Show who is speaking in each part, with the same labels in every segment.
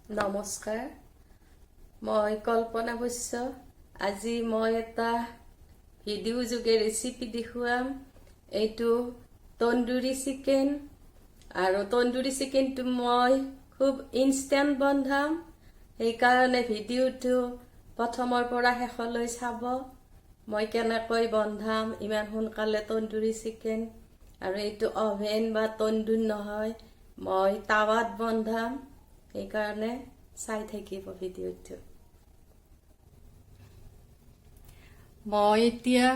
Speaker 1: নমস্কাৰ মই কল্পনা বৈশ্য আজি মই এটা ভিডিও যোগে ৰেচিপি দেখুৱাম এইটো তন্দুৰী চিকেন আৰু তন্দুৰী চিকেনটো মই খুব ইনষ্টেন্ট বনাম এই কাৰণে ভিডিওটো প্ৰথমৰ পৰা শেষলৈ চাব মই কেনেকৈ বনাম ইমান সোনকালে তন্দুৰী চিকেন আৰু এইটো ওভেন বা তন্দুৰ নহয় মই তাৱাত বনাম এই কাৰণে চাই থাকিব ভিডিওটো মই এতিয়া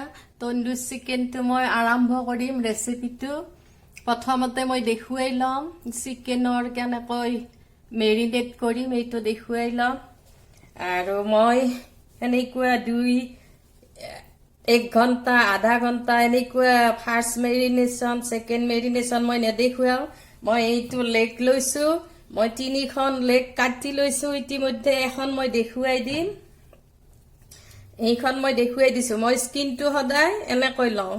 Speaker 1: তন্দুৰ চিকেনটো মই আৰম্ভ কৰিম ৰেচিপিটো প্ৰথমতে মই দেখুৱাই লম চিকেনৰ কেনেকৈ মেৰিনেট কৰিম এইটো দেখুৱাই লম আৰু মই এনেকুৱা 1 ঘণ্টা আধা ঘণ্টা এনেকুৱা ফাৰ্স্ট মেৰিনেশন সেকেন্ড মেৰিনেশন মই নেদেখুৱাও মই এইটো লেগ লৈছো মই 3খন লেগ কাটি লৈছো ইতিমধ্যে এখন মই দেখুৱাই দিম এইখন মই দেখুৱাই দিছো মই স্কিনটো সদায় এনেকৈ লওঁ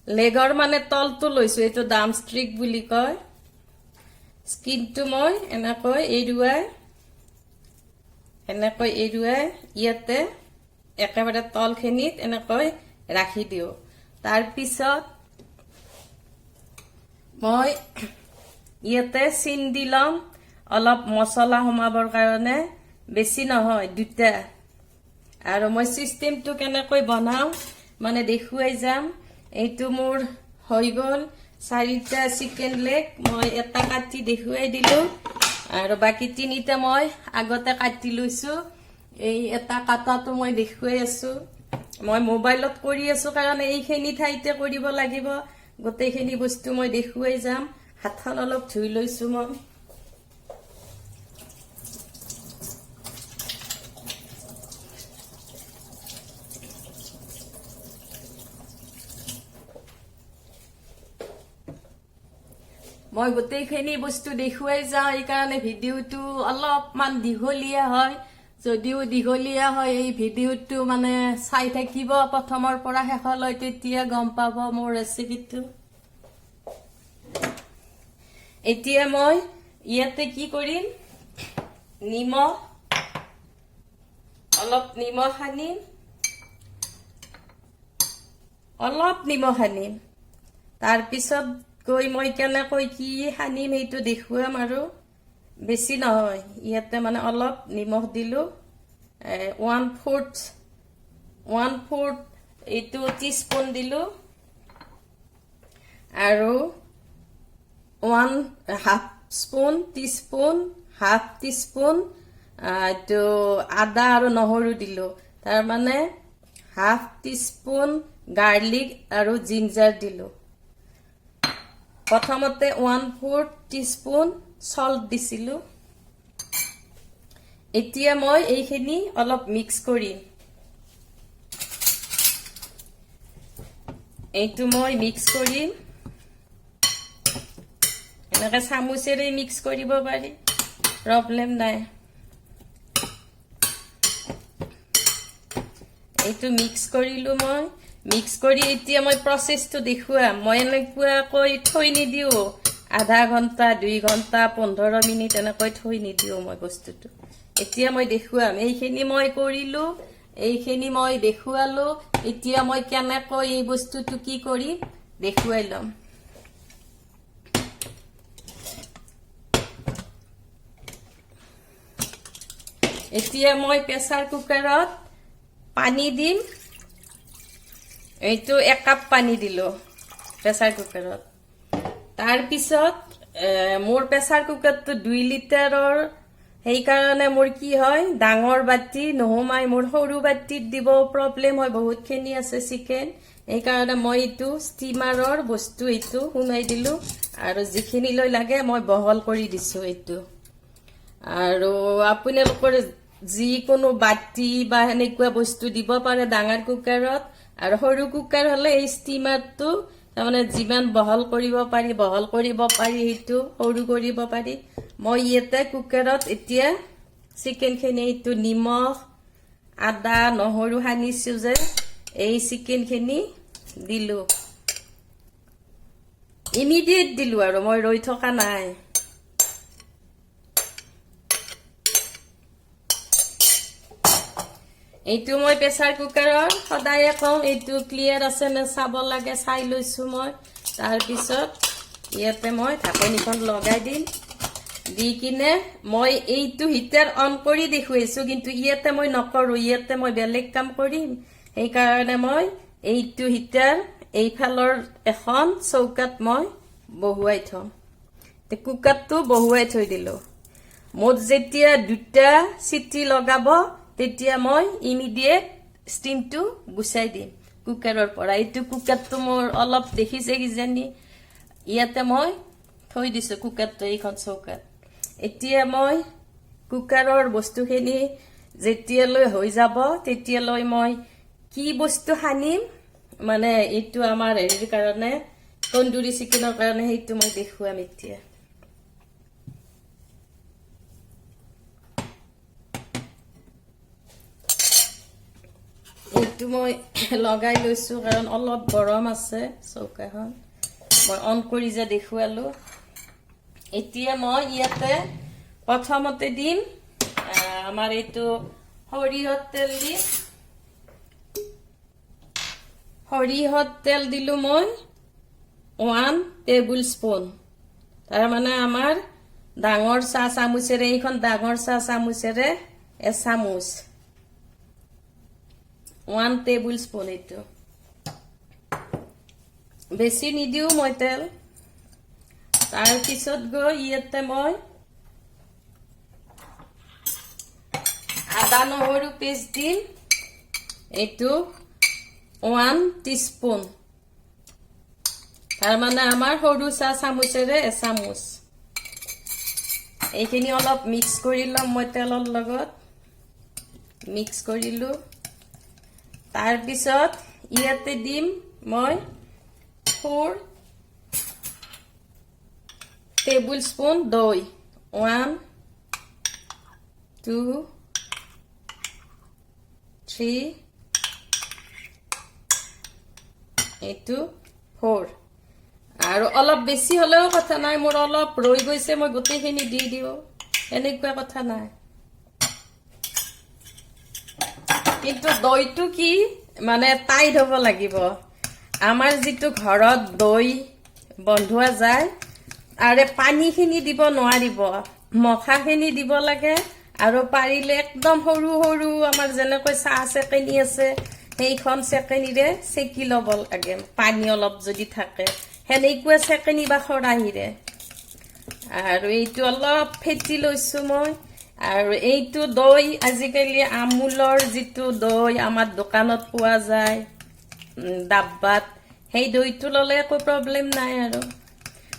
Speaker 1: লেগৰ মানে তলটো লৈছো এইটো ডাম ষ্ট্ৰিক বুলি কয় স্কিনটো মই এনেকৈ এৰুৱাই ইয়াতে একেবাৰে তলখিনিত এনেকৈ ৰাখি দিও তাৰ পিছত মই ইয়াতে চিন দিলাম অলপ মছলা সোমাবৰ কাৰণে বেছি নহয় দুটা আৰু মই সিস্টেমটো কেনেকৈ বনাও মানে দেখুৱাই যাম এইটো মোৰ হৈ গল 4টা চিকেন লেগ মই এটা কাটি দেখুৱাই দিলো আৰু বাকি 3টা মই আগতে কাটি লৈছো এই এটা কাটাটো মই দেখুৱাই আছো মই মোবাইলত কৰি আছো কাৰণ এইখিনি ঠাইতে কৰিব লাগিব গোটেইখিনি বস্তু মই দেখুৱাই যাম হাতখন অলপ ধুই লৈছো মই মই গোটেইখিনি বস্তু দেখুৱাই যাওঁ এই কাৰণে ভিডিওটো অলপমান দীঘলীয়া হয় যদিও দীঘলীয়া হয় এই ভিডিওটো মানে চাই থাকিব প্ৰথমৰ পৰা শেষলৈ তেতিয়া গম পাব মোৰ ৰেচিপিটো এতিয়া মই ইয়াতে কি কৰিম অলপ নিমখ আনিম তাৰ পিছত গৈ মই কেনেকৈ কি সানিম এইটো দেখুৱাম আৰু বেছি নহয় ইয়াতে মানে অলপ নিমখ দিলো 1/4 এইটো টিস্পুন দিলো আৰু 1/2 টিস্পুন এইটো আদা আৰু নহৰু দিলো তাৰ মানে 1/2 টিস্পুন গাৰ্লিক আৰু জিঞ্জাৰ দিলো প্ৰথমতে 1/4 টিস্পুন সল্ট দিছিলো এতিয়া মই এইখিনি অলপ মিক্স কৰিম এইটো মই মিক্স কৰিম এনেকৈ চামুচেৰে মিক্স কৰিব পাৰি প্ৰবলেম নাই এইটো মিক্স কৰিলো মই মিক্স কৰি এতিয়া মই প্ৰসেসটো দেখুৱাম মই এনেকুৱাকৈ থৈ নিদিও আধা ঘণ্টা 2 ঘণ্টা 15 মিনিট এনেকৈ থৈ নিদিও মই বস্তুটো এতিয়া মই দেখুৱাম এইখিনি মই কৰিলো এইখিনি মই দেখুৱালো এতিয়া মই কেনেকৈ এই বস্তুটো কি কৰি দেখুৱাই লম এতিয়া মই প্ৰেসাৰ কুকাৰত পানী দিম এইটো 1 কাপ পানী দিলো প্ৰেসাৰ কুকাৰত তাৰ পিছত মোৰ প্ৰেসাৰ কুকাৰটো 2 লিটাৰৰ সেই কাৰণে মোৰ কি হয় ডাঙৰ বাটি নহমাই মোৰ সৰু বাটিত দিব প্ৰবলেম হয় বহুতখিনি আছে চিকেন এই কাৰণে মই এইটো ষ্টিমাৰৰ বস্তু এইটো সোমাই দিলো আৰু যিখিনি লৈ লাগে মই বহল কৰি দিছো এইটো আৰু আপোনালোকৰ যিকোনো বাটি বা এনেকুৱা বস্তু দিব পাৰে ডাঙৰ কুকাৰত আৰু সৰু কুকাৰ হলে এই ষ্টিমাৰটো তাৰমানে যিমান বহল কৰিব পাৰি এইটো সৰু কৰিব পাৰি মই ইয়াতে কুকাৰত এতিয়া চিকেনখিনি এইটো নিমখ আদা নহৰু সানিছো যে এই চিকেনখিনি দিলো ইমিডিয়েট দিলো আৰু মই ৰৈ থকা নাই এইটো মই প্ৰেছাৰ কুকাৰৰ সদায়ে কওঁ এইটো ক্লিয়াৰ আছে নে চাব লাগে চাই লৈছোঁ মই তাৰপিছত ইয়াতে মই ঢাকনিখন লগাই দিম দি কিনে মই এইটো হিটাৰ অন কৰি দেখুৱাইছোঁ কিন্তু ইয়াতে মই নকৰোঁ ইয়াতে মই বেলেগ কাম কৰিম সেইকাৰণে মই এইটো হিটাৰ এইফালৰ এখন চৌকাত মই বহুৱাই থম কুকাৰটো বহুৱাই থৈ দিলোঁ মোৰ যেতিয়া দুটা চিটি লগাব তেতিয়া মই ইমিডিয়েট ষ্টিমটো গুচাই দিম কুকাৰৰ পৰা এইটো কুকাৰটো মোৰ অলপ দেখিছে কিজানি ইয়াতে মই থৈ দিছোঁ কুকাৰটো এইখন চৌকাত এতিয়া মই কুকাৰৰ বস্তুখিনি যেতিয়ালৈ হৈ যাব তেতিয়ালৈ মই কি বস্তু সানিম মানে এইটো আমাৰ হেৰিৰ কাৰণে তন্দুৰী চিকেনৰ কাৰণে সেইটো মই দেখুৱাম এতিয়া এইটো মই লগাই লৈছোঁ কাৰণ অলপ গৰম আছে চৌকাখন মই অন কৰি যে দেখুৱালোঁ এতিয়া মই ইয়াতে প্ৰথমতে দিম আমাৰ এইটো সৰিয়হৰ তেল দিম সৰিয়হৰ তেল দিলোঁ মই 1 টেবুল স্পুন তাৰমানে আমাৰ ডাঙৰ চাহ চামুচেৰে এইখন ডাঙৰ চাহ চামুচেৰে এচামুচ 1 টেবুল স্পুন এইটো বেছি নিদিওঁ মই তেল তাৰপিছত গৈ ইয়াতে মই আদা নহৰু পেষ্ট দিম এইটো 1 টিস্পুন তাৰমানে আমাৰ সৰু চাহ চামুচেৰে এচামুচ এইখিনি অলপ মিক্স কৰি ল'ম মই তেলৰ লগত মিক্স কৰিলোঁ তাৰপিছত ইয়াতে দিম মই 4 টেবুল স্পুন দৈ 1 2 3 এইটো 4 আৰু অলপ বেছি হলেও কথা নাই মোৰ অলপ ৰৈ গৈছে মই গোটেইখিনি দি দিও এনেকুৱা কথা নাই কিন্তু দইটো কি মানে টাইট হ'ব লাগিব আমাৰ যেটো ঘৰত দই বন্ধুৱা যায় আৰে পানীখিনি দিব নোৱাৰিব মখাখিনি দিব লাগে আৰু পাৰিলে একদম সৰু সৰু আমাৰ যেনেকৈ চাহ চেকেনি আছে সেইখন চেকেনিৰে চেকি ল'ব লাগে পানী অলপ যদি থাকে হেনেকুৱা চেকেনি বা খৰাহিৰে আৰু এইটো অলপ ফেটি লৈছো মই আৰু এইটো দই আজিকালি আমুলৰ যেটো দই আমাৰ দোকানত পোৱা যায় ডাব্বাত সেই দইটো ললে একো প্ৰবলেম নাই আৰু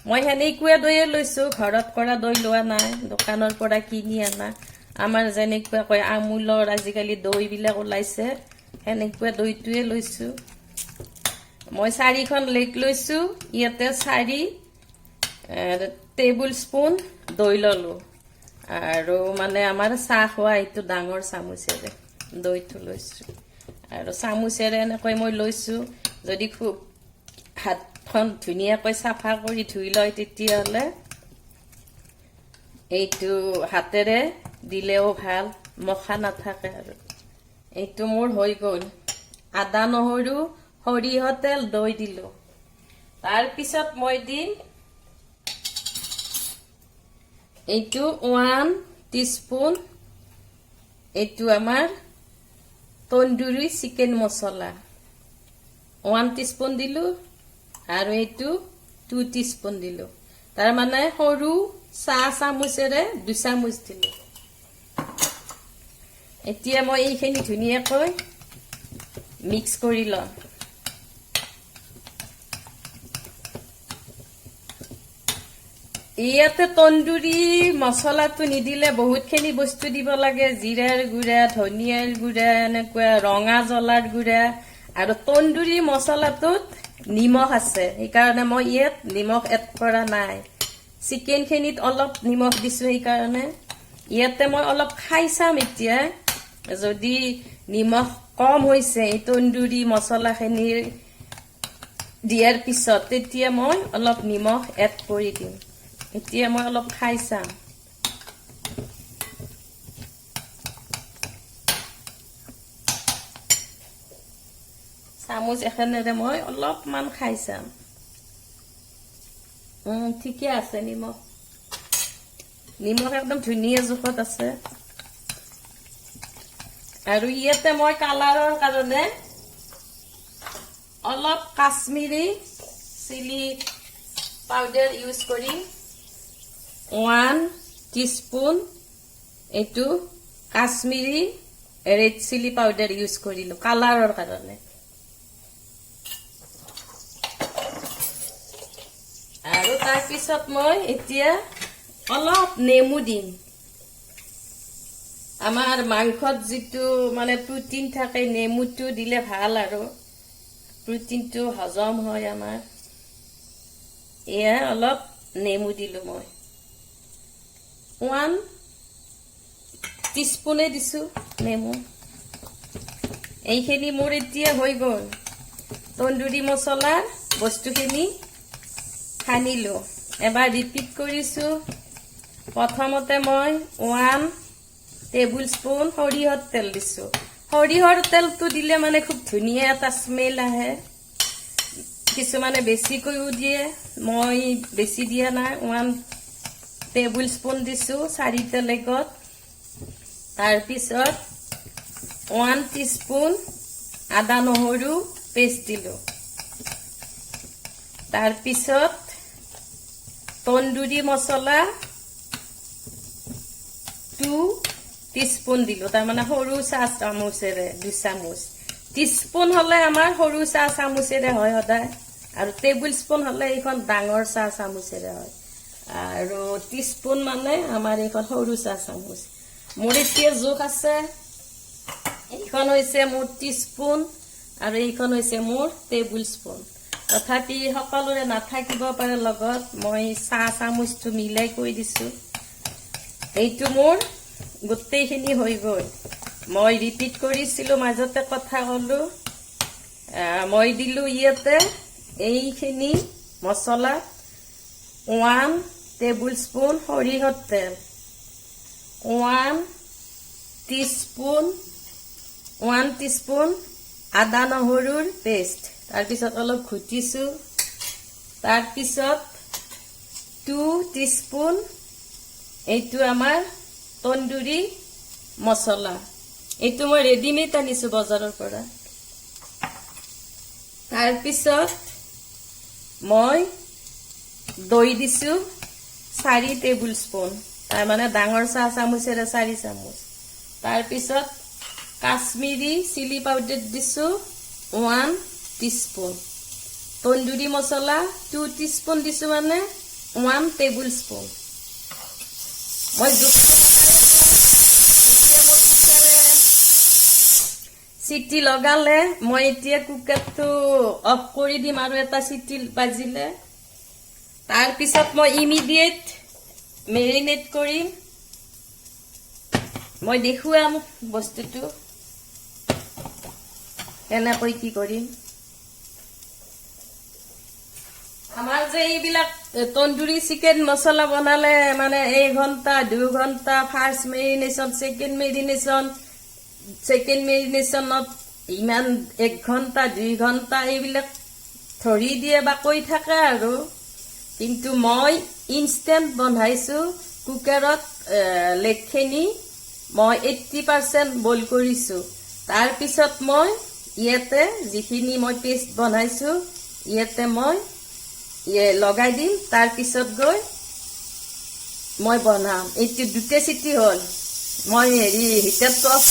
Speaker 1: মই হেনেকুৱা দইয়ে লৈছো ঘৰত কৰা দই লোৱা নাই দোকানৰ পৰা কিনি আনা আমাৰ যেনেকুৱা কয় আমুলৰ আজিকালি দই বিলাক ওলাইছে হেনেকুৱা দইটোৱে লৈছো মই 4খন লেগ লৈছো ইয়াতে 4 টেবুল স্পুন দই ললো আৰু মানে আমাৰ চাহ খোৱা এইটো ডাঙৰ চামুচেৰে দইটো লৈছো আৰু চামুচেৰে এনেকৈ মই লৈছো যদি খুব হাতখন ধুনিয়াকৈ সাফা কৰি ধুই লয় তেতিয়ালে এইটো হাতেৰে দিলেও ভাল মখা নাথাকে আৰু এইটো মোৰ হৈ গ'ল আদা নহৰু সৰিয়হ তেল দৈ দিলো তাৰ পিছত মই দিম এইটো 1 টিস্পুন এইটো আমাৰ তন্দুৰী চিকেন মছলা 1 টিস্পুন দিলো আৰু এইটো 2 টিস্পুন দিলো তাৰ মানে সৰু চাহ চামুচেৰে 2 চামুচ দিলো এতিয়া মই এইখিনি ধুনিয়াকৈ মিক্স কৰি লম ইয়াতে তন্দুৰী মছলাটো নিদিলে বহুতখিনি বস্তু দিব লাগে জিৰাৰ গুড়া ধনিয়াৰ গুড়া এনেকুৱা ৰঙা জ্বলাৰ গুড়া আৰু তন্দুৰী মছলাটোত নিমখ আছে সেইকাৰণে মই ইয়াত নিমখ এড কৰা নাই চিকেনখিনিত অলপ নিমখ দিছো সেইকাৰণে ইয়াতে মই অলপ খাই চাম এতিয়া যদি নিমখ কম হৈছে এই তন্দুৰী মছলাখিনিৰ দিয়াৰ পিছত তেতিয়া মই অলপ নিমখ এড কৰি দিম এতিয়া মই অলপ খাই চাম চামুচ এখনেৰে মই অলপমান খাই চাম ঠিকে আছে নিমখ একদম ধুনীয়া জোখত আছে আৰু ইয়াতে মই কালাৰৰ কাৰণে অলপ কাশ্মীৰী চিলি পাউডাৰ ইউজ কৰিম 1 টিস্পুন এইটো Kashmiri red chilli powder use কৰিলো কালাৰৰ কাৰণে আৰু তাৰ পিছত মই এতিয়া অলপ নেমু দিম আমাৰ মাংসত যেটো মানে প্ৰটিন থাকে নেমুটো দিলে ভাল আৰু প্ৰটিনটো হজম হয় আমাৰ এয়া অলপ নেমু দিলো মই 1 টিস্পুনে দিছো নেমু এইখিনি মোৰ এতিয়া হৈ গ'ল তন্দুৰী মছলাৰ বস্তুখিনি সানিলো এবাৰ ৰিপিট কৰিছো প্ৰথমতে মই 1 টেবুল স্পুন সৰিয়হৰ তেল দিছো সৰিয়হৰ তেলটো দিলে মানে খুব ধুনীয়া এটা স্মেল আহে কিছুমানে বেছিকৈও দিয়ে মই বেছি দিয়া নাই 1 টেবুল স্পুন দিছো 4টা লেগত তাৰ পিছত 1 টিস্পুন আদা নহৰু পেষ্ট দিলো তাৰ পিছত তন্দুৰী মছলা 2 টিস্পুন দিলো তাৰ মানে সৰু চাহ চামুচেৰে 2 চামুচ টিস্পুন হলে আমাৰ সৰু চাহ চামুচেৰে হয় সদায় আৰু টেবুল স্পুন হলে এইখন ডাঙৰ চাহ চামুচেৰে হয় আৰু টিস্পুন মানে আমাৰ এইখন সৰু চাহ চামুচ মোৰ এতিয়া জোখ আছে এইখন হৈছে মোৰ টিস্পুন আৰু এইখন হৈছে মোৰ টেবুল স্পুন তথাপি সকলোৰে নাথাকিব পাৰে লগত মই চাহ চামুচটো মিলাই কৈ দিছো এইটো মোৰ গোটেইখিনি হৈ গ'ল মই ৰিপিট কৰিছিলো মাজতে কথা কলো মই দিলো ইয়াতে এইখিনি মছলা 1 টেবুল স্পুন সৰিয়হৰ তেল 1 টিস্পুন আদা নহৰুৰ পেষ্ট তাৰ পিছত অলপ ঘুটিছো তাৰ পিছত 2 টিস্পুন এইটো আমাৰ তন্দুৰী মছলা এইটো মই ৰেডিমেড আনিছো বজাৰৰ পৰা তাৰ পিছত মই দৈ দিছো 4 টেবুল স্পুন তাৰ মানে ডাঙৰ চাহ চামুচেৰে 4 চামুচ তাৰ পিছত কাশ্মীৰী চিলি পাউডাৰ দিছো 1 টিস্পুন তন্দুৰী মছলা 2 টিস্পুন দিছো মানে 1 টেবুল স্পুন মই চিটি লগালে মই এতিয়া কুকাৰটো অফ কৰি দিম আৰু এটা চিটি বাজিলে তাৰ পিছত মই ইমিডিয়েট মেৰিনেট কৰিম মই দেখুৱাম বস্তুটো কেনেকৈ কি কৰিম আমাৰ যে এইবিলাক তন্দুৰী চিকেন মছলা বনালে মানে 1 ঘণ্টা 2 ঘণ্টা ফাৰ্স্ট মেৰিনেশন সেকেন্ড মেৰিনেশনত ইমান 1 ঘণ্টা 2 ঘণ্টা এইবিলাক ধৰি দিয়ে বা কৈ থাকে আৰু কিন্তু মই ইনষ্টেন্ট বনাইছো কুকাৰত লেগখিনি মই 80% বইল কৰিছো তাৰ পিছত মই ইয়াতে যিখিনি মই পেষ্ট বনাইছো ইয়াতে মই লগাই দিম তাৰ পিছত গৈ মই বনাম এইটো 2টা চিটি হল মই হিটাৰটো অফ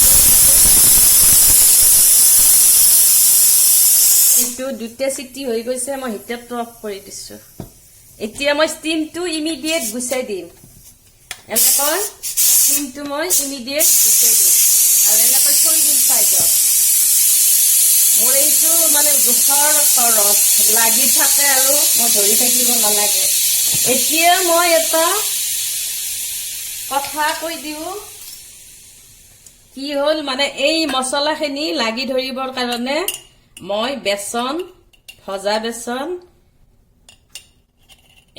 Speaker 1: এইটো 2টা চিটি হৈ গৈছে মই হিটাৰটো অফ কৰি দিছো এতিয়া মই স্টিমটো ইমিডিয়েট গুছাই দিম এনেকৈ স্টিমটো মই ইমিডিয়েট গুছাই দিম আৰু এনেকৈ থৈ দিম সাইডত মোৰ এইটো মানে জোখৰ খৰচ লাগি থাকে আৰু মই ধৰি থাকিব নালাগে এতিয়া মই এটা কথা কৈ দিও কি হল মানে এই মছলাখিনি লাগি ধৰিবৰ কাৰণে মই বেসন ভজা বেসন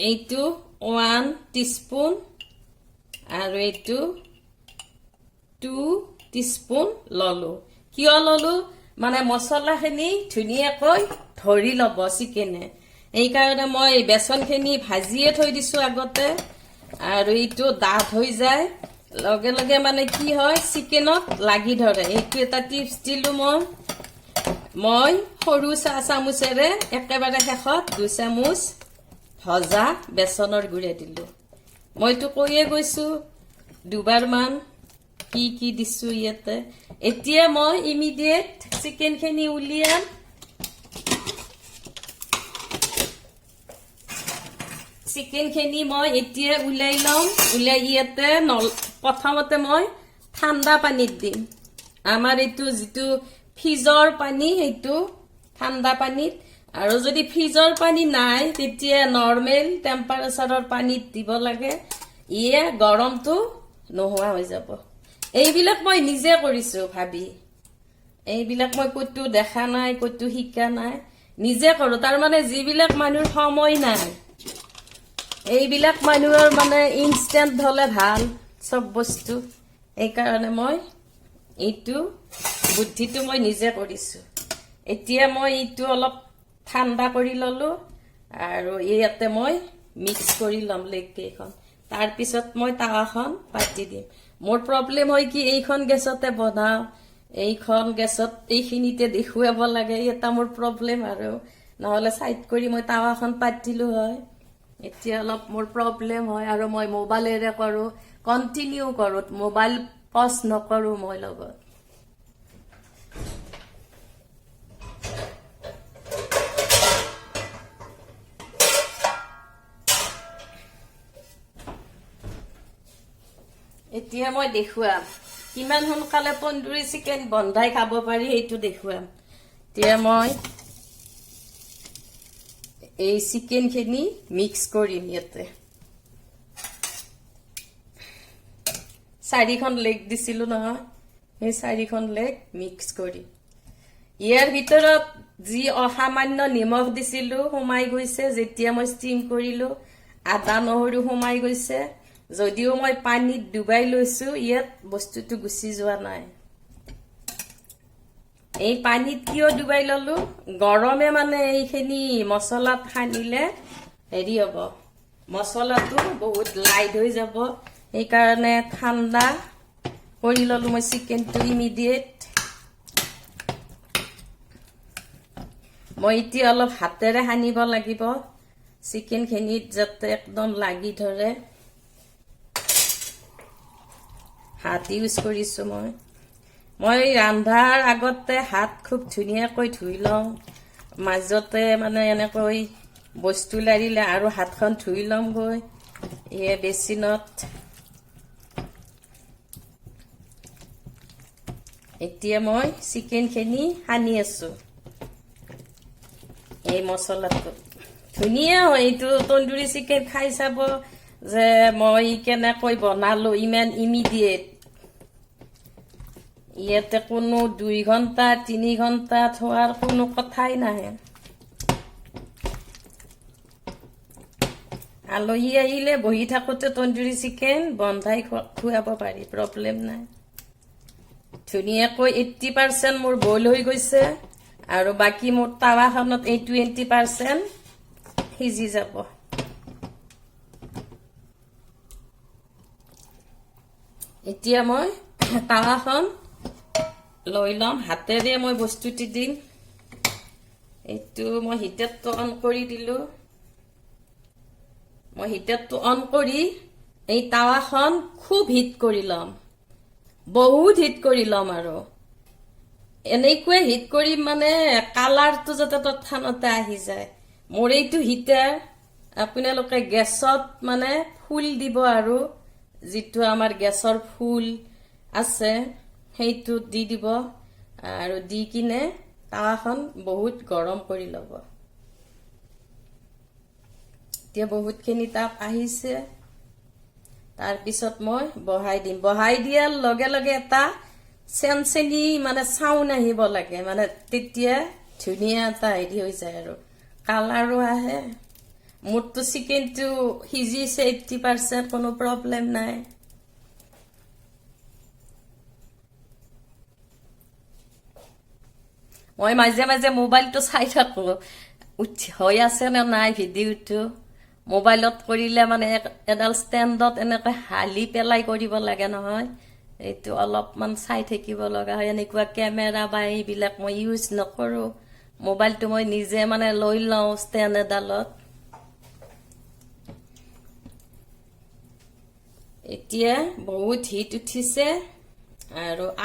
Speaker 1: এইটো 1 টিস্পুন আৰু এইটো 2 টিস্পুন ললো কিয় ললো মানে মছলাখিনি ধুনীয়াকৈ ধৰি ল'ব চিকেনে। এইকাৰণে মই বেচনখিনি ভাজিয়ে থৈ দিছোঁ আগতে, আৰু এইটো ডাঠ হৈ যায়, লগে লগে মানে কি হয় চিকেনত লাগি ধৰে। এইটো এটা টিপছ দিলোঁ মই সৰু চামুচেৰে একেবাৰে শেষত 2 চামুচ ভজা বেচনৰ গুড়া দিলোঁ। মইতো কৈয়ে গৈছোঁ দুবাৰমান কি কি দিছোঁ ইয়াতে। এতিয়া মই ইমিডিয়েট চিকেনখিনি উলিয়াম। চিকেনখিনি মই এতিয়া উলাই ল'ম। উলাই ইয়াতে প্ৰথমতে মই ঠাণ্ডা পানীত দিম। আমাৰ এইটো যিটো ফ্ৰিজৰ পানী সেইটো ঠাণ্ডা পানীত, আৰু যদি ফ্ৰিজৰ পানী নাই তেতিয়া নৰ্মেল টেম্পাৰেচাৰৰ পানীত দিব লাগে। ইয়ে গৰমটো নোহোৱা হৈ যাব। এইবিলাক মই নিজে কৰিছোঁ ভাবি, এইবিলাক মই ক'তো দেখা নাই, ক'তো শিকা নাই, নিজে কৰোঁ। তাৰমানে যিবিলাক মানুহৰ সময় নাই, এইবিলাক মানুহৰ মানে ইনষ্টেণ্ট হ'লে ভাল চব বস্তু। এইকাৰণে মই এইটো বুদ্ধিটো মই নিজে কৰিছোঁ। এতিয়া মই এইটো অলপ ঠাণ্ডা কৰি ল'লোঁ, আৰু ইয়াতে মই মিক্স কৰি ল'ম লেগকেইখন। তাৰপিছত মই টাৱাখন পাতি দিম। মোৰ প্ৰব্লেম হয় কি এইখন গেছতে বনাওঁ, এইখন গেছত এইখিনিতে দেখুৱাব লাগে, এটা মোৰ প্ৰব্লেম। আৰু নহ'লে চাইড কৰি মই টাৱাখন পাতিলোঁ হয়। এতিয়া অলপ মোৰ প্ৰব্লেম হয়, আৰু মই মোবাইলেৰে কৰোঁ, কণ্টিনিউ কৰোঁ, মোবাইল পজ নকৰোঁ মই লগত। এতিয়া মই দেখুৱাম কিমান সোনকালে তন্দুৰী চিকেন বন্ধাই খাব পাৰি, সেইটো দেখুৱাম। এতিয়া মই এই চিকেনখিনি মিক্স কৰিম। ইয়াতে 4খন লেগ দিছিলোঁ নহয়, সেই 4খন লেগ মিক্স কৰিম। ইয়াৰ ভিতৰত যি অসামান্য নিমখ দিছিলোঁ সোমাই গৈছে, যেতিয়া মই ষ্টিম কৰিলোঁ। আদা নহৰু সোমাই গৈছে, যদিও মই পানীত ডুবাই লৈছোঁ, ইয়াত বস্তুটো গুচি যোৱা নাই। এই পানীত কিয় ডুবাই ললোঁ, গৰমে মানে এইখিনি মছলাত সানিলে হেৰি হ'ব, মছলাটো বহুত লাইট হৈ যাব। সেইকাৰণে ঠাণ্ডা কৰি ল'লোঁ মই চিকেনটো ইমিডিয়েট। মই এতিয়া অলপ হাতেৰে সানিব লাগিব চিকেনখিনিত, যাতে একদম লাগি ধৰে। হাত ইউজ কৰিছোঁ মই ৰন্ধাৰ আগতে হাত খুব ধুনীয়াকৈ ধুই লওঁ। মাজতে মানে এনেকৈ বস্তু লাৰিলে আৰু হাতখন ধুই ল'মগৈ বেচিনত। এতিয়া মই চিকেনখিনি সানি আছোঁ এই মছলাটো। ধুনীয়া হয় এইটো তন্দুৰী চিকেন। খাই চাব যে মই কেনেকৈ বনালোঁ, ইমান ইমিডিয়েট। ইয়াতে কোনো 2 ঘণ্টা 3 ঘণ্টা থোৱাৰ কোনো কথাই নাহে। আলহী আহিলে বহি থাকোঁতে তন্দুৰী চিকেন বন্ধাই খুৱাব পাৰি, প্ৰব্লেম নাই। ধুনীয়াকৈ 80% মোৰ বইল হৈ গৈছে, আৰু বাকী মোৰ টাৱাখনত এই 20% সিজি যাব। এতিয়া মই টাৱাখন লৈ ল'ম, হাতেৰে মই বস্তুটি দিম। এইটো মই হিটাৰটো অন কৰি দিলোঁ। মই হিটাৰটো অন কৰি এই টাৱাখন খুব হিট কৰি ল'ম, বহুত হিট কৰি ল'ম। আৰু এনেকৈ হিট কৰিম মানে কালাৰটো যাতে তৎক্ষণতে আহি যায়। মোৰ এইটো হিটাৰ, আপোনালোকে গেছত মানে ফুল দিব, আৰু যিটো আমাৰ গেছৰ ফুল আছে সেইটো দি দিব, আৰু দি কিনে টাৱাখন বহুত গৰম কৰি ল'ব। এতিয়া বহুতখিনি তাপ আহিছে। তাৰপিছত মই বহাই দিম। বহাই দিয়াৰ লগে লগে এটা চেনচেনি মানে চাউণ্ড আহিব লাগে, মানে তেতিয়া ধুনীয়া এটা হেৰি হৈ যায়, আৰু কালাৰো আহে। মোৰতো চিকেনটো সিজিছে 80%, কোনো প্ৰব্লেম নাই। মই মাজে মাজে মোবাইলটো চাই থাকো হৈ আছে নে নাই ভিডিঅ'টো। মোবাইলত কৰিলে মানে এডাল ষ্টেণ্ডত এনেকৈ হালি পেলাই কৰিব লাগে নহয়, এইটো অলপমান চাই থাকিব লগা হয়। এনেকুৱা কেমেৰা বা এইবিলাক মই ইউজ নকৰোঁ, মোবাইলটো মই নিজে মানে লৈ লওঁ ষ্টেণ্ড এডালত। এতিয়া বহুত হিট উঠিছে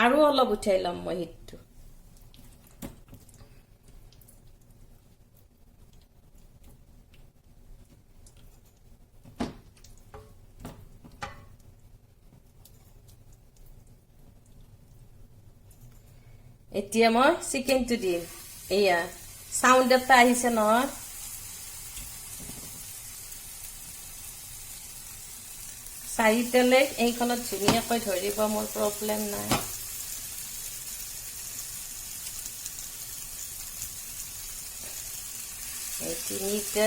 Speaker 1: আৰু অলপ উঠাই ল'ম মই হিটটো। এতিয়া মই চিকেনটো দিম। এয়া চাউণ্ড এটা আহিছে নহয়, চাৰিটালৈ এইখনত ধুনীয়াকৈ ধৰিব, মোৰ প্ৰব্লেম নাই। এই তিনিটা,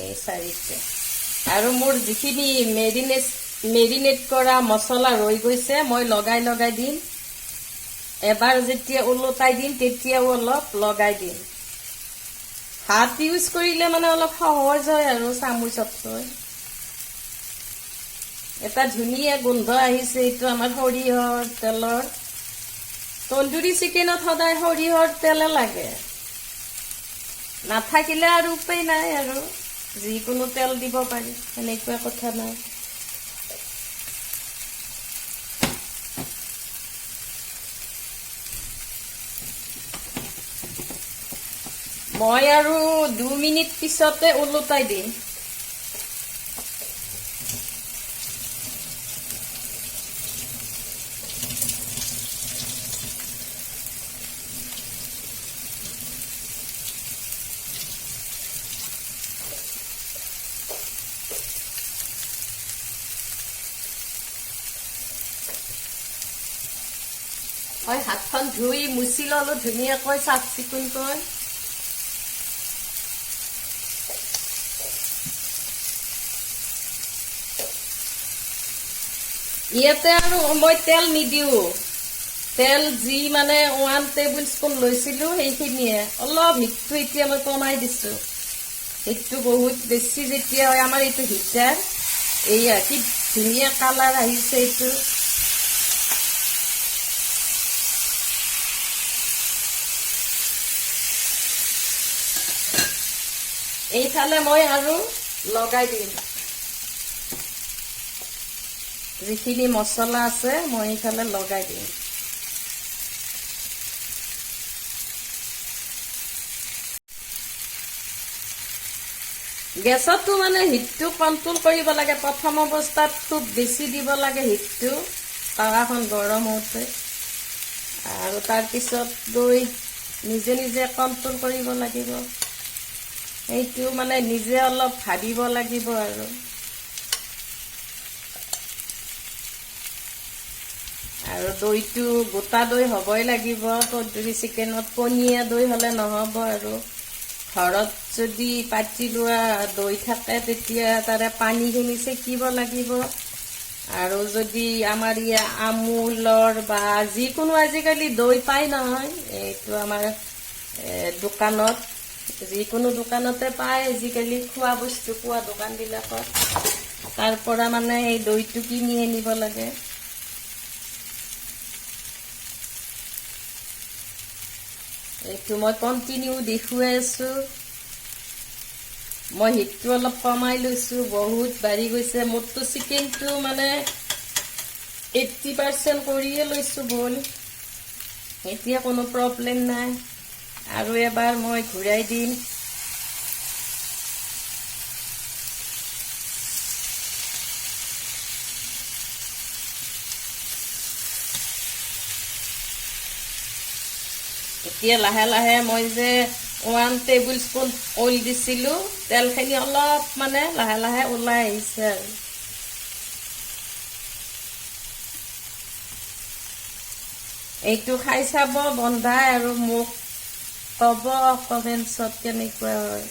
Speaker 1: এই চাৰিটা, আৰু মোৰ যিখিনি মেৰিনেট কৰা মছলা ৰৈ গৈছে মই লগাই লগাই দিম। এবাৰ যেতিয়া ওলটাই দিম তেতিয়াও অলপ লগাই দিম। হাত ইউজ কৰিলে মানে অলপ সহজ হয় আৰু চামুচতকৈ। এটা ধুনীয়া গোন্ধ আহিছে, এইটো আমাৰ সৰিয়হৰ তেলৰ। তন্দুৰী চিকেনত সদায় সৰিয়হৰ তেলে লাগে, নাথাকিলে আৰু উপায় নাই, আৰু যিকোনো তেল দিব পাৰি, এনেকুৱা কথা নাই। মই আৰু 2 মিনিট পিছতে ওলটাই দিম। মই হাতখন ধুই মুচি ললো ধুনীয়াকৈ চাফ চিকুণকৈ। ইয়াতে আৰু মই তেল নিদিওঁ, তেল যি মানে 1 টেবুল স্পুন লৈছিলো সেইখিনিয়ে। অলপ হিটটো এতিয়া মই কমাই দিছো, হিটটো বহুত বেছি যেতিয়া হয় আমাৰ এইটো হিটাৰ। এইয়া কি ধুনীয়া কালাৰ আহিছে এইটো। এইফালে মই আৰু লগাই দিম যিখিনি মছলা আছে, মই এইফালে লগাই দিম। গেছতো মানে হিটটো কন্ট্ৰোল কৰিব লাগে। প্ৰথম অৱস্থাত খুব বেছি দিব লাগে হিটটো, তাৱাখন গৰম হওঁতে, আৰু তাৰপিছত গৈ নিজে নিজে কন্ট্ৰোল কৰিব লাগিব। এইটো মানে নিজে অলপ ভাবিব লাগিব আৰু দৈটো গোটা দৈ হ'বই লাগিব তন্দুৰী চিকেনত, পনীয়া দৈ হ'লে নহ'ব। আৰু ঘৰত যদি পাতি লোৱা দৈ থাকে তেতিয়া তাৰে পানীখিনি চেকিব লাগিব। আৰু যদি আমাৰ ইয়াত আমুলৰ বা যিকোনো আজিকালি দৈ পাই নহয়, এইটো আমাৰ দোকানত, যিকোনো দোকানতে পায় আজিকালি, খোৱা বস্তু খোৱা দোকানবিলাকত, তাৰ পৰা মানে এই দৈটো কিনি আনিব লাগে। এইটো মই কণ্টিনিউ দেখুৱাই আছো। মই হিটটো অলপ কমাই লৈছো, বহুত বাঢ়ি গৈছে মোৰতো। চিকেনটো মানে 80% কৰিয়ে লৈছো বইল, এতিয়া কোনো প্ৰব্লেম নাই। আৰু এবাৰ মই ঘূৰাই দিম। এতিয়া লাহে লাহে মই যে 1 টেবুল স্পুন অইল দিছিলো, তেলখিনি অলপ মানে লাহে লাহে ওলাই আহিছে। আৰু এইটো খাই চাব বন্ধাই, আৰু মোক ক'ব কমেণ্টছত কেনেকুৱা হয়।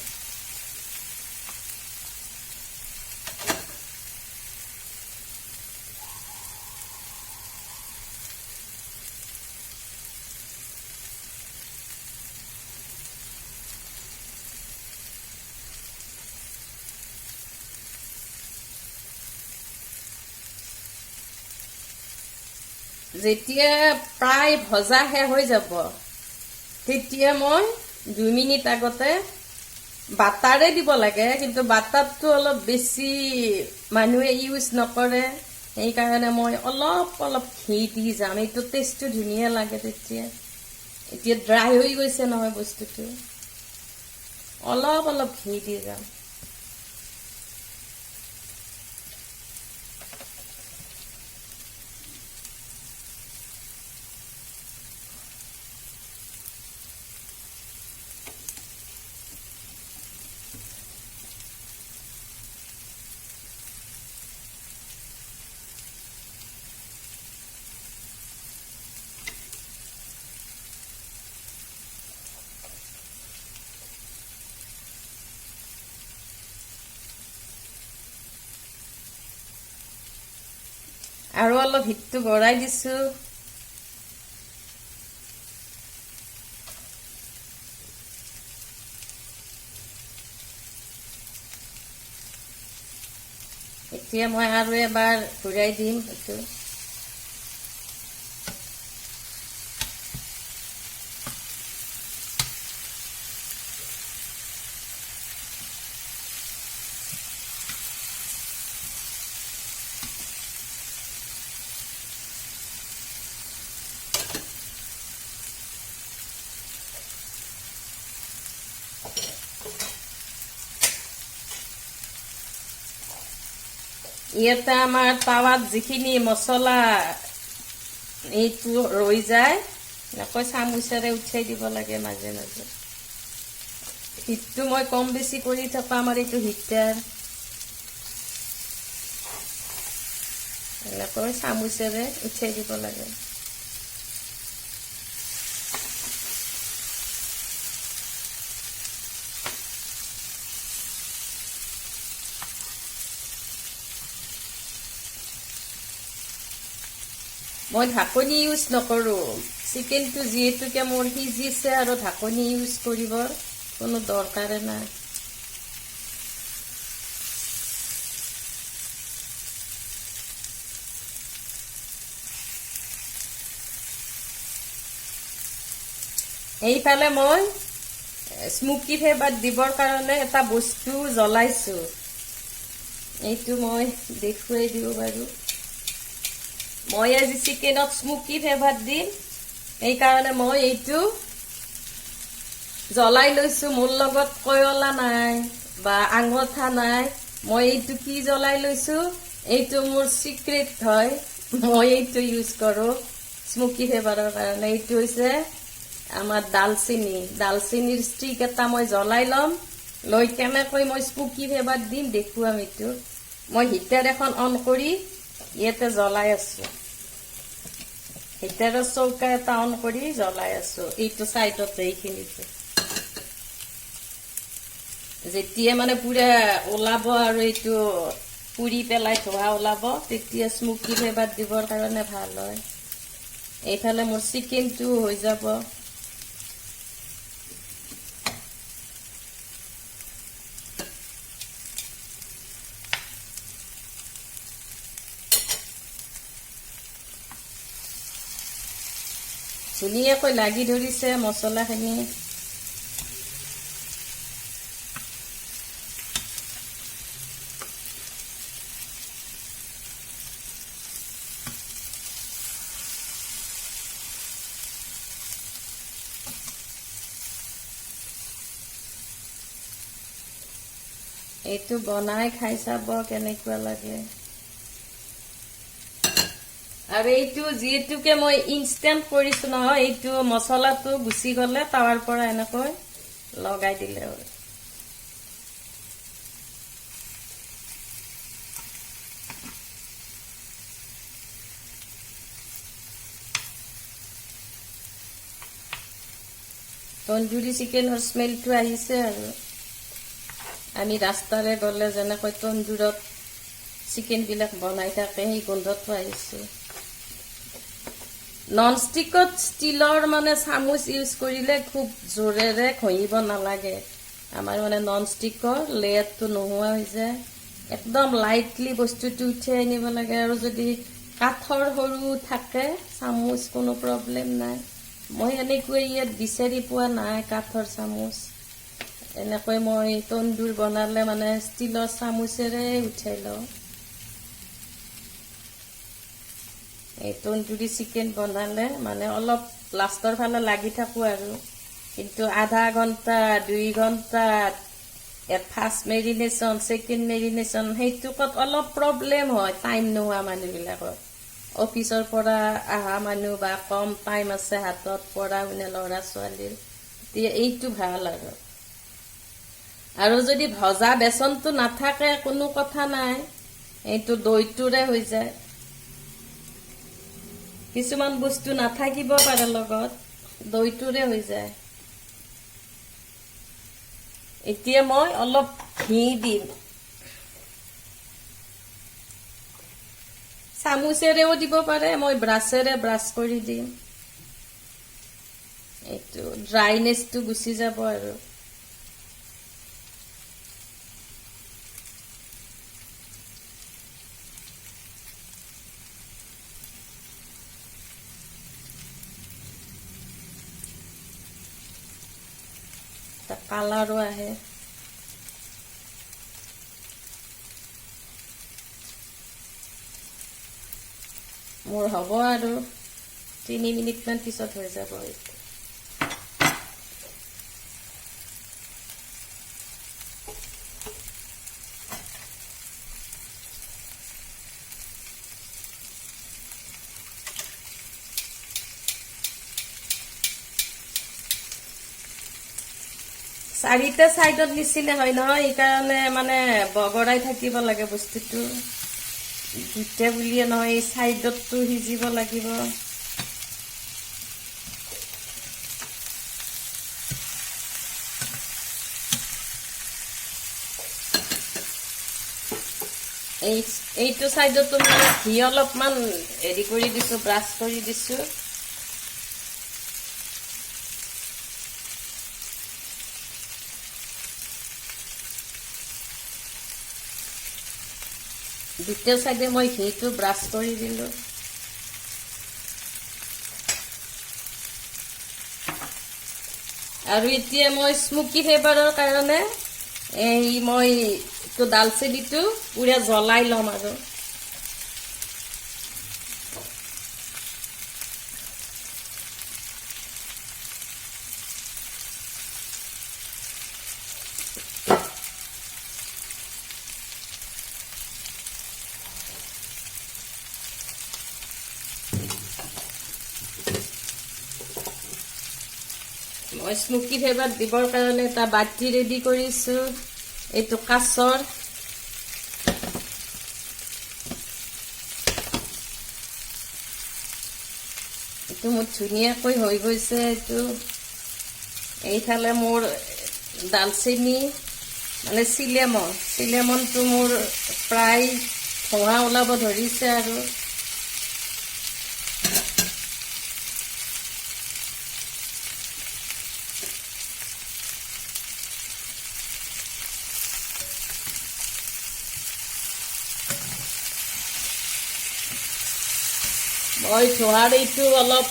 Speaker 1: যেতিয়া প্ৰায় ভজা শেষ হৈ যাব তেতিয়া মই 2 মিনিট আগতে বাটাৰে দিব লাগে কিন্তু বাটাৰটো অলপ বেছি মানুহে ইউজ নকৰে সেইকাৰণে মই অলপ ঘি দি যাম এইটো টেষ্টটো ধুনীয়া লাগে তেতিয়া এতিয়া ড্ৰাই হৈ গৈছে নহয় বস্তুটো অলপ ঘি দি যাম আৰু অলপ হিটটো বঢ়াই দিছো এতিয়া মই আৰু এবাৰ ঘূৰাই দিম এইটো ইয়াতে আমাৰ তাৱাত যিখিনি মছলা এইটো ৰৈ যায় এনেকৈ চামুচেৰে উঠাই দিব লাগে মাজে মাজে হিটটো মই কম বেছি কৰি থাকো আমাৰ এইটো হিটাৰ এনেকৈ চামুচেৰে উঠাই দিব লাগে মই ঢাকনি ইউজ নকৰো চিকেনটো যেহেতুকে মোৰ সিজিছে আৰু ঢাকনি ইউজ কৰিবৰ কোনো দৰকাৰে নাই এইফালে মই স্মোকি ফ্লেভাৰ দিবৰ কাৰণে এটা বস্তু জ্বলাইছো এইটো মই দেখুৱাই দিও বাৰু মই আজি চিকেনত স্মোকি ফ্লেভাৰ দিম এই কাৰণে মই এইটো জ্বলাই লৈছো মোৰ লগত কয়লা নাই বা আঙঠা নাই মই এইটো কি জ্বলাই লৈছো এইটো মোৰ সিক্ৰেট হয় মই এইটো ইউজ কৰো স্মোকি ফ্লেভাৰৰ কাৰণে এইটো হৈছে আমাৰ দালচিনিৰ ষ্টিক এটা মই জ্বলাই লম লৈ কেনেকৈ মই স্মোকি ফ্লেভাৰ দিম দেখুৱাম এইটো মই হিটাৰ এখন অন কৰি ইয়াতে জ্বলাই আছো হিটাৰৰ চৌকা এটা অন কৰি জ্বলাই আছো এইটো সাইডতে এইখিনিতে যেতিয়া মানে পুৰা ওলাব আৰু এইটো পুৰি পেলাই ধোৱা ওলাব তেতিয়া স্মোকি ফ্লেভাৰ দিবৰ কাৰণে ভাল হয় এইফালে মোৰ চিকেনটো হৈ যাব ধুনীয়াকৈ লাগি ধৰিছে মছলাখিনি এইটো বনাই খাই চাব কেনেকুৱা লাগে আৰু এইটো যেহেতুকে মই ইনষ্টেন্ট কৰিছো নহয় এইটো মছলাটো গুছি গলে তাৱাৰ পৰা এনেকৈ লগাই দিলে হয় তন্দুৰী চিকেনৰ স্মেলটো আহিছে আৰু আমি ৰাস্তাৰে গলে যেনেকৈ তন্দুৰত চিকেন বিলাক বনাই থাকে সেই গোন্ধটো আহিছে ননষ্টিকত ষ্টিলৰ মানে চামুচ ইউজ কৰিলে খুব জোৰেৰে ঘঁহিব নালাগে আমাৰ মানে ননষ্টিকৰ লেয়াৰটো নোহোৱা হৈ যায় একদম লাইটলি বস্তুটো উঠাই আনিব লাগে আৰু যদি কাঠৰ সৰু থাকে চামুচ, কোনো প্ৰব্লেম নাই। মই এনেকৈ ইয়াত বিচাৰি পোৱা নাই কাঠৰ চামুচ। এনেকৈ মই তন্দুৰ বনালে মানে ষ্টিলৰ চামুচেৰে উঠাই লওঁ। এই তন্দুৰী চিকেন বনালে মানে অলপ লাষ্টৰ ফালে লাগি থাকোঁ আৰু, কিন্তু আধা ঘণ্টা 2 ঘণ্টা ফাৰ্ষ্ট মেৰিনেশ্যন, ছেকেণ্ড মেৰিনেশ্যন, সেইটোকত অলপ প্ৰব্লেম হয় টাইম নোহোৱা মানুহবিলাকৰ। অফিচৰ পৰা অহা মানুহ বা কম টাইম আছে হাতত, পঢ়া শুনা ল'ৰা ছোৱালীৰ, তেতিয়া এইটো ভাল আৰু যদি ভজা বেচনটো নাথাকে কোনো কথা নাই, এইটো দৈটোৰে হৈ যায়। কিছুমান বস্তু নাথাকিব পাৰে লগত, দৈটোৰে হৈ যায়। এতিয়া মই অলপ ঘি দিম। চামুচেৰেও দিব পাৰে, মই ব্ৰাছেৰে ব্ৰাছ কৰি দিম। এইটো ড্ৰাইনেছটো গুচি যাব আৰু। কালাৰো আহে। মোৰ হ'ব আৰু 3 মিনিটমান পিছত হৈ যাব। চাৰিটা চাইডত নিচিলে হয় নহয়, সেইকাৰণে মানে বগৰাই থাকিব লাগে বস্তুটো। দুটা বুলিয়ে নহয়, এই চাইডতটো সিজিব লাগিব। এইটো চাইডতো মই ঘি অলপমান হেৰি কৰি দিছো, ব্ৰাছ কৰি দিছো। দুটা চাইডে মই ঘিটো ব্ৰাছ কৰি দিলো। আৰু এতিয়া মই স্মোকি ফ্লেভাৰৰ কাৰণে মই দালচেনিটো পুৰা জ্বলাই ল'ম আৰু। মই স্মোকি ফ্লেভাৰ দিবৰ কাৰণে এটা বাটি ৰেডি কৰিছো। এইটো কাছৰ। এইটো মোৰ ধুনীয়াকৈ হৈ গৈছে। এইফালে মোৰ দালচেনি মানে চিলেমনটো মোৰ প্ৰায় ধোঁৱা ওলাব ধৰিছে আৰু। মই ধোঁৱাৰ এইটো অলপ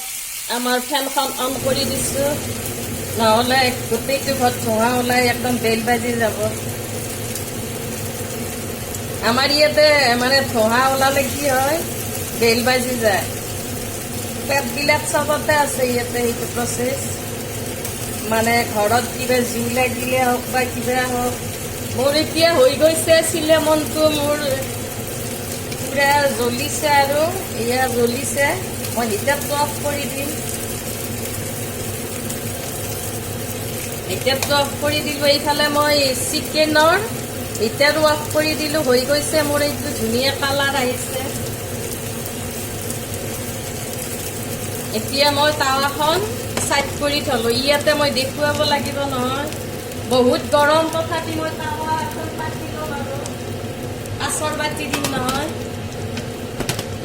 Speaker 1: আমাৰ ফেনখন অন কৰি দিছো, নহ'লে গোটেইটো ঘৰত ধোঁৱা ওলাই একদম বেল বাজি যাব। আমাৰ ইয়াতে মানে ধোঁৱা ওলালে কি হয়, বেল বাজি যায়। পেটবিলাক চবতে আছে ইয়াতে সেইটো প্ৰচেছ। মানে ঘৰত কিবা জুই লাগিলে হওক বা কিবা হওক। মোৰ এতিয়া হৈ গৈছে, চিলেমনটো মোৰ পুৰা জ্বলিছে আৰু এয়া জ্বলিছে। মই হিটাৰটো অফ কৰি দিম। হিটাৰটো অফ কৰি দিলোঁ। এইফালে মই চিকেনৰ হিটাৰো অফ কৰি দিলোঁ। হৈ গৈছে মোৰ এইটো ধুনীয়া কালাৰ আহিছে। এতিয়া মই টাৱাখন চাইড কৰি থলোঁ। ইয়াতে মই দেখুৱাব লাগিব নহয়, বহুত গৰম। তথাপি মই টাৱা এখন পাতি ল'ম আৰু কাঁচৰ বাতি দিম নহয়।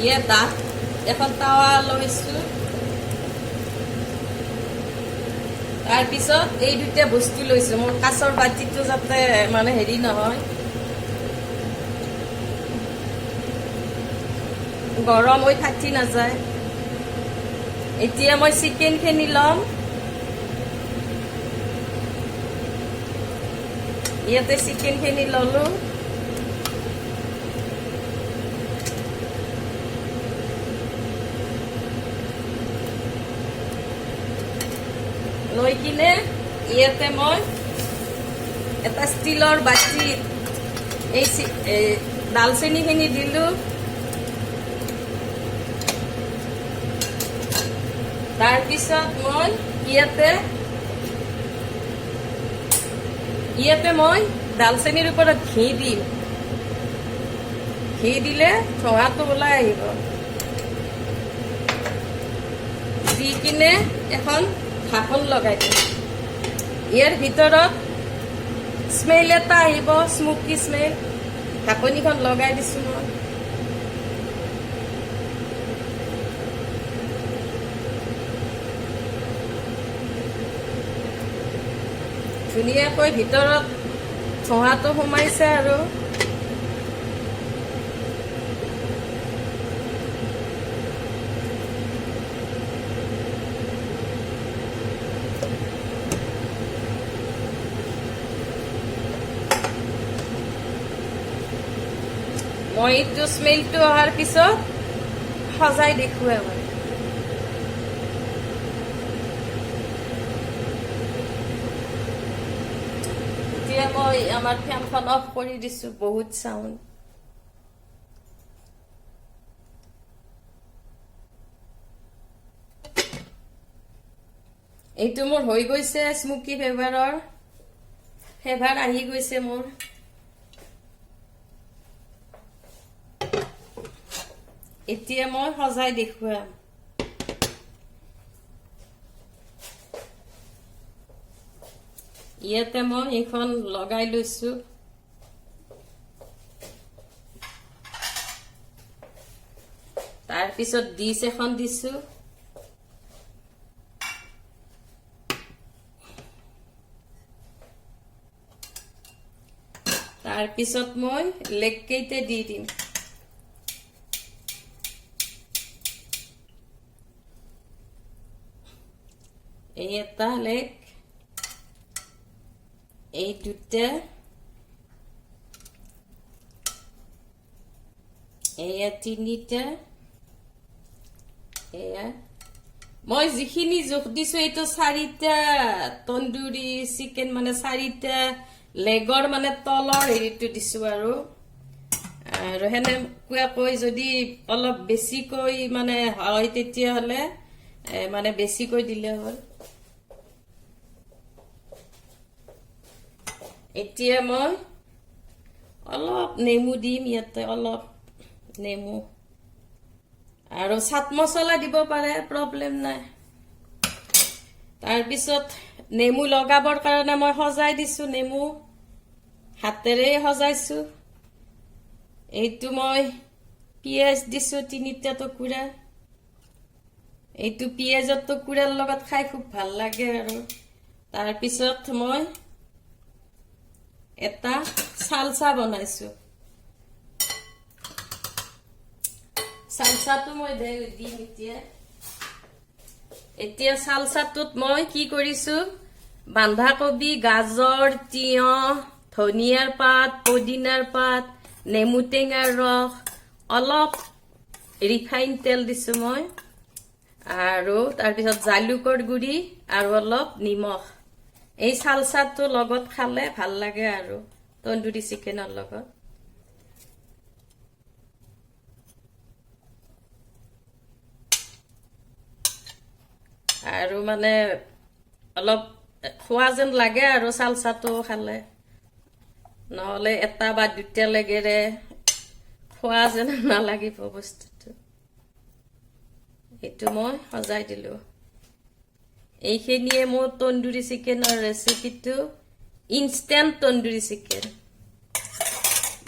Speaker 1: ইয়াত এখন টাৱা লৈছো। তাৰপিছত এই দুটা বস্তু লৈছো, মোৰ কাঁচৰ বাতিটো যাতে মানে হেৰি নহয়। গৰম হৈ ফাটি নাযায় এতিয়া মই চিকেনখিনি ল'ম ইয়াতে চিকেনখিনি ল'লো লৈ কিনে ইয়াতে মই এটা ষ্টিলৰ বাটিত এই দালচেনিখিনি দিলো তাৰপিছত মই ইয়াতে মই দালচেনিৰ ওপৰত ঘি দিম ঘি দিলে ঠোঙাটো ওলাই আহিব দি কিনে এখন ঢাকন লগাই দিম ইয়াৰ ভিতৰত স্মেল এটা আহিব স্মোকি স্মেল ঢাকনিখন লগাই দিছো মই ধুনীয়াকৈ ভিতৰত ঠোঙাটো সোমাইছে আৰু মই এইটো স্মেলটো অহাৰ পিছত সজাই দেখুৱাম এতিয়া মই আমাৰ ফেনখন অফ কৰি দিছো বহুত সাউন্ড এইটো মোৰ হৈ গৈছে স্মোকি ফ্লেভাৰ আহি গৈছে মোৰ এতিয়া মই সজাই দেখুৱাম ইয়াতে মই এখন লগাই লৈছো তাৰপিছত ডিশ এখন দিছো তাৰপিছত মই লেগ কেইটা দি দিম এই এটা লেগ এই দুটা এয়া তিনিটা এয়া মই যিখিনি জোখ দিছো এইটো 4টা তন্দুৰী চিকেন মানে 4টা লেগৰ মানে তলৰ হেৰিটো দিছো আৰু হেনে কুৱাকৈ যদি অলপ বেছিকৈ মানে হয় তেতিয়া হলে মানে বেছিকৈ দিলে হ'ল এতিয়া মই অলপ নেমু দিম ইয়াতে অলপ নেমু আৰু চাট মছলা দিব পাৰে প্ৰবলেম নাই তাৰপিছত নেমু লগাবৰ কাৰণে মই সজাই দিছো নেমু হাতেৰে সজাইছো এইটো মই পিয়াজ দিছো 3টা টুকুৰা এইটো পিয়াজৰ টুকুৰাৰ লগত খাই খুব ভাল লাগে আৰু তাৰপিছত মই এটা সালসা বনাইছো সালসাটো মই দিম এতিয়া সালসাটোত মই কি কৰিছো বন্ধাকবি গাজৰ তিয়হ ধনিয়াৰ পাত পদিনাৰ পাত নেমু টেঙাৰ ৰস অলপ ৰিফাইন তেল দিছো মই আৰু তাৰপিছত জালুকৰ গুড়ি আৰু অলপ নিমখ এই সালসাটো লগত খালে ভাল লাগে আৰু তন্দুৰী চিকেনৰ লগত আৰু মানে অলপ খোৱা যেন লাগে আৰু সালসাটো খালে নহলে এটা বা দুটা লেগেৰে খোৱা যেন নালাগিব বস্তুটো এইটো মই সজাই দিলো এইখিনিয়ে মোৰ তন্দুৰী চিকেনৰ ৰেচিপিটো ইনষ্টেন্ট তন্দুৰী চিকেন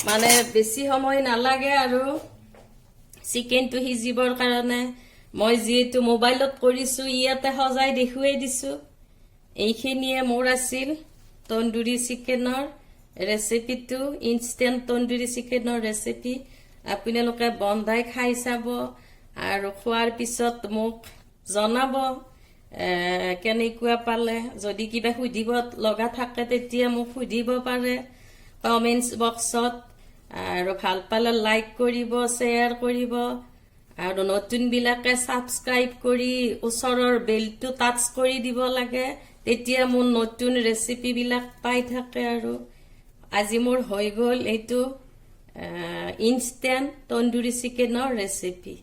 Speaker 1: মানে বেছি সময় নালাগে আৰু চিকেনটো সিজিবৰ কাৰণে মই যেহেতু মোবাইলত কৰিছো ইয়াতে সজাই দেখুৱাই দিছো এইখিনিয়ে মোৰ আছিল তন্দুৰী চিকেনৰ ৰেচিপিটো ইনষ্টেন্ট তন্দুৰী চিকেনৰ ৰেচিপি আপোনালোকে বন্ধাই খাই চাব আৰু খোৱাৰ পিছত মোক জনাব কেনেকুৱা পালে যদি কিবা সুধিব লগা থাকে তেতিয়া মোক সুধিব পাৰে কমেন্টছ বক্সত আৰু ভাল পালে লাইক কৰিব শ্বেয়াৰ কৰিব আৰু নতুনবিলাকে ছাবস্ক্ৰাইব কৰি ওচৰৰ বেলটো টাচ কৰি দিব লাগে তেতিয়া মোৰ নতুন ৰেচিপিবিলাক পাই থাকে আৰু আজি মোৰ হৈ গ'ল এইটো ইনষ্টেণ্ট তন্দুৰী চিকেনৰ ৰেচিপি